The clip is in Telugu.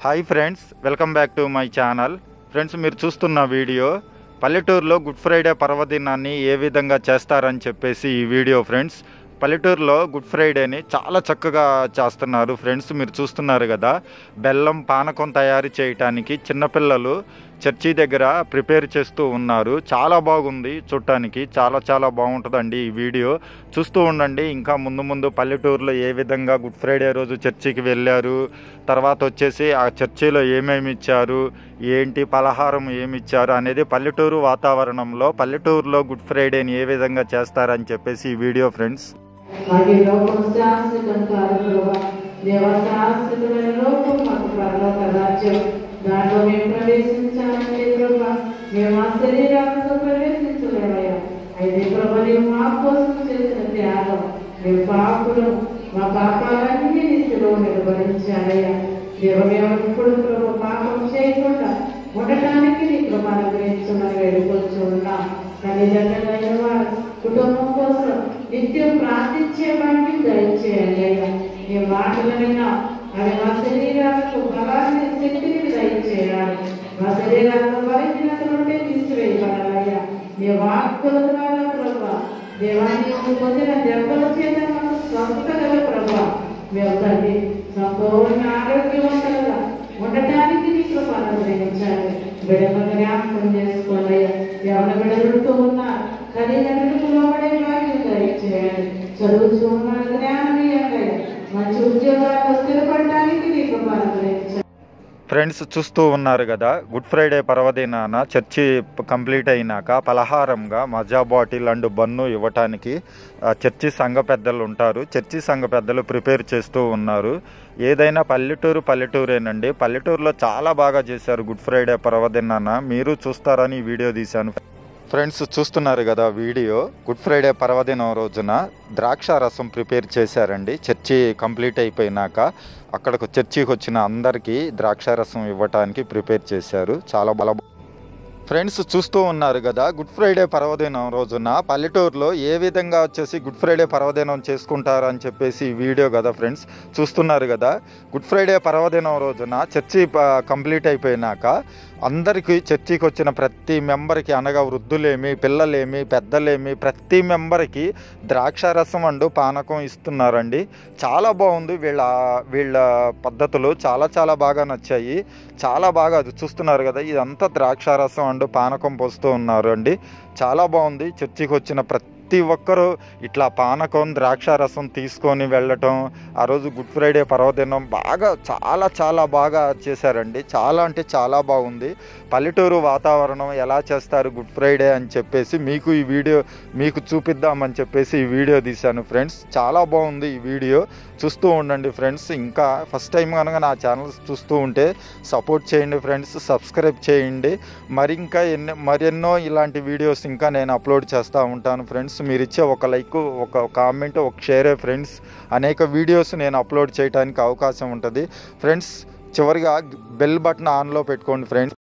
Hi friends, welcome back to my channel. Friends, మీరు చూస్తున్న వీడియో పల్లెటూరులో గుడ్ ఫ్రైడే పర్వదినాన్ని ఏ విధంగా చేస్తారని చెప్పేసి ఈ వీడియో. ఫ్రెండ్స్, పల్లెటూరులో గుడ్ ఫ్రైడేని చాలా చక్కగా చేస్తున్నారు. ఫ్రెండ్స్, మీరు చూస్తున్నారు కదా, బెల్లం పానకం తయారు చేయటానికి చిన్నపిల్లలు చర్చి దగ్గర ప్రిపేర్ చేస్తూ ఉన్నారు. చాలా బాగుంది చూడటానికి, చాలా బాగుంటుందండి. ఈ వీడియో చూస్తూ ఉండండి. ఇంకా ముందు పల్లెటూరులో ఏ విధంగా గుడ్ ఫ్రైడే రోజు చర్చికి వెళ్ళారు, తర్వాత వచ్చేసి ఆ చర్చిలో ఏమేమి ఇచ్చారు, ఏంటి పలహారం ఏమి ఇచ్చారు అనేది పల్లెటూరు వాతావరణంలో పల్లెటూరులో గుడ్ ఫ్రైడేని ఏ విధంగా చేస్తారని చెప్పేసి ఈ వీడియో. ఫ్రెండ్స్, దాంట్లో మేము ప్రవేశించాలంటే ప్రభా, మేము ఆ శరీరాలతో ప్రవేశించలేమయ్యా. అయితే ప్రభా, నీవు మా కోసం చేసిన త్యాగం, మేము పాపులు, మా పాపాలన్నీ స్థితిలో నిర్వహించాలయ్యా. దేవ, మేము ఇప్పుడు ప్రభు పాపం చేయకుండా ఉండటానికి నీ కృపను గురించమని వేడుకొచ్చు ఉన్నాం. తల్లిదండ్రులైన వారు కుటుంబం కోసం నిత్యం ప్రార్థించే వాటిని దయచేయండి అయ్యా. నీ మాటలు విన్నా అవి మా శరీరాలకు బలాన్ని శక్తిని దయచేయాలి. మా శరీరాలను బలహీనత నుండి తీసివేయబడాలయ్యా. నీ వాక్కుల ద్వారా ప్రభా, దేవాన్ని పొందిన దెబ్బల చేత మాకు స్వస్థగల ప్రభా, మేము తండ్రి సంపూర్ణ ఆరోగ్యవంతులుగా ఉండటానికి నీ కృపను అనుగ్రహించాలి. బిడ్డలను జ్ఞాపకం చేసుకోవాలయ్యా. ఎవరి బిడ్డలుతూ ఉన్నారు, తల్లిదండ్రులకు లోబడే వారిని దయచేయాలి. చదువుతూ ఉన్న జ్ఞానం ఇవ్వండి. మంచి ఉద్యోగాలు స్థిరపడడానికి నీ కృపను అనుగ్రహించాలి. ఫ్రెండ్స్, చూస్తూ ఉన్నారు కదా, గుడ్ ఫ్రైడే పర్వదినాన చర్చి కంప్లీట్ అయినాక పలహారంగా మజా బాటిల్ అండ్ బన్ను ఇవ్వటానికి చర్చి సంఘ పెద్దలు ఉంటారు. చర్చి సంఘ పెద్దలు ప్రిపేర్ చేస్తూ ఉన్నారు. ఏదైనా పల్లెటూరేనండి. పల్లెటూరులో చాలా బాగా చేశారు గుడ్ ఫ్రైడే పర్వదినాన. మీరు చూస్తారని ఈ వీడియో తీశాను. ఫ్రెండ్స్, చూస్తున్నారు కదా వీడియో. గుడ్ ఫ్రైడే పర్వదినం రోజున ద్రాక్ష రసం ప్రిపేర్ చేశారండి. చర్చి కంప్లీట్ అయిపోయినాక అక్కడికి చర్చికి వచ్చిన అందరికీ ద్రాక్ష రసం ఇవ్వటానికి ప్రిపేర్ చేశారు. చాలా బాగా. ఫ్రెండ్స్, చూస్తూ ఉన్నారు కదా, గుడ్ ఫ్రైడే పర్వదినం రోజున పల్లెటూరులో ఏ విధంగా వచ్చేసి గుడ్ ఫ్రైడే పర్వదినం చేసుకుంటారు అని చెప్పేసి ఈ వీడియో కదా. ఫ్రెండ్స్, చూస్తున్నారు కదా, గుడ్ ఫ్రైడే పర్వదినం రోజున చర్చి కంప్లీట్ అయిపోయినాక అందరికీ చర్చికి వచ్చిన ప్రతి మెంబర్కి, అనగా వృద్ధులేమి, పిల్లలేమి, పెద్దలేమి, ప్రతి మెంబర్కి ద్రాక్షారసం అండ్ పానకం ఇస్తున్నారండి. చాలా బాగుంది. వీళ్ళ పద్ధతులు చాలా బాగా నచ్చాయి. చాలా బాగా అది చూస్తున్నారు కదా, ఇదంతా ద్రాక్షారసం అండ్ పానకం పోస్తూ ఉన్నారు అండి. చాలా బాగుంది. చర్చికి వచ్చిన ప్రతి ఒక్కరూ ఇట్లా పానకం ద్రాక్షారసం తీసుకొని వెళ్ళటం, ఆ రోజు గుడ్ ఫ్రైడే పర్వదినం చాలా బాగా చేశారండి. చాలా అంటే చాలా బాగుంది. పల్లెటూరు వాతావరణం ఎలా చేస్తారు గుడ్ ఫ్రైడే అని చెప్పేసి ఈ వీడియో మీకు చూపిద్దామని చెప్పేసి ఈ వీడియో తీశాను. ఫ్రెండ్స్, చాలా బాగుంది ఈ వీడియో. చూస్తూ ఉండండి ఫ్రెండ్స్. ఇంకా ఫస్ట్ టైం కనుక నా ఛానల్ చూస్తూ ఉంటే సపోర్ట్ చేయండి ఫ్రెండ్స్, సబ్స్క్రైబ్ చేయండి. మరెన్నో ఇలాంటి వీడియోస్ ఇంకా నేను అప్లోడ్ చేస్తూ ఉంటాను. ఫ్రెండ్స్, మీరు ఇచ్చే ఒక లైక్, ఒక కామెంట్, ఒక షేరే ఫ్రెండ్స్ అనేక వీడియోస్ నేను అప్లోడ్ చేయడానికి అవకాశం ఉంటుంది. ఫ్రెండ్స్, చివరిగా బెల్ బటన్ ఆన్లో పెట్టుకోండి ఫ్రెండ్స్.